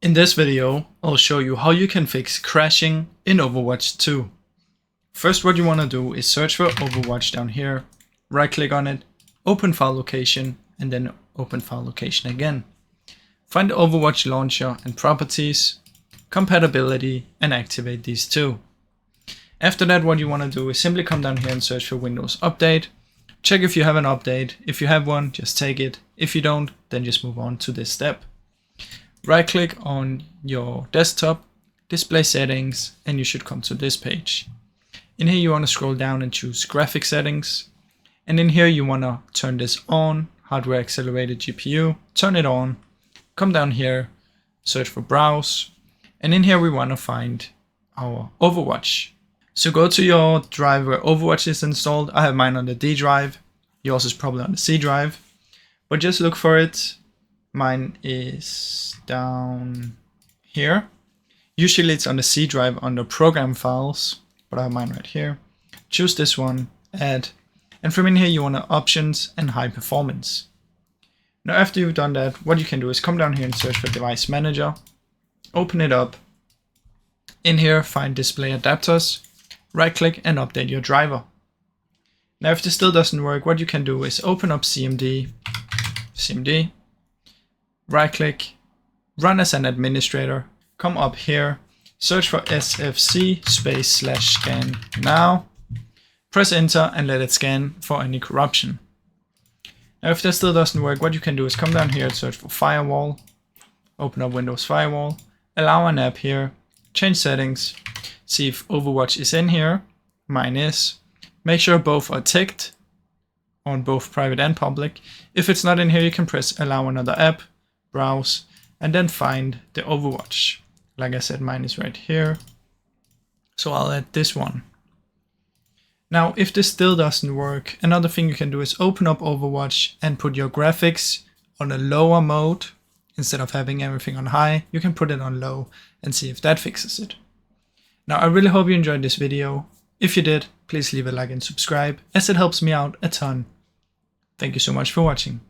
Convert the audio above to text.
In this video, I'll show you how you can fix crashing in Overwatch 2. First, what you want to do is search for Overwatch down here, right click on it, open file location, and then open file location again. Find the Overwatch launcher and properties, compatibility, and activate these two. After that, what you want to do is simply come down here and search for Windows Update. Check if you have an update. If you have one, just take it. If you don't, then just move on to this step. Right click on your desktop, display settings, and you should come to this page. In here you want to scroll down and choose graphic settings. And in here you want to turn this on, hardware accelerated GPU, turn it on. Come down here, search for browse. And in here we want to find our Overwatch. So go to your drive where Overwatch is installed. I have mine on the D drive. Yours is probably on the C drive. But just look for it. Mine is down here. Usually it's on the C drive under program files, but I have mine right here. Choose this one, add, and from in here you want to options and high performance. Now after you've done that, what you can do is come down here and search for device manager, open it up. In here find display adapters, right click and update your driver. Now if this still doesn't work, what you can do is open up CMD, right click, run as an administrator, come up here, search for sfc/scan now, press enter and let it scan for any corruption. Now if that still doesn't work, what you can do is come down here and search for firewall, open up Windows Firewall, allow an app here, change settings, see if Overwatch is in here, mine is, make sure both are ticked on both private and public. If it's not in here, you can press allow another app, browse, and then find the Overwatch. Like I said, mine is right here. So I'll add this one. Now, if this still doesn't work, another thing you can do is open up Overwatch and put your graphics on a lower mode. Instead of having everything on high, you can put it on low and see if that fixes it. Now, I really hope you enjoyed this video. If you did, please leave a like and subscribe, as it helps me out a ton. Thank you so much for watching.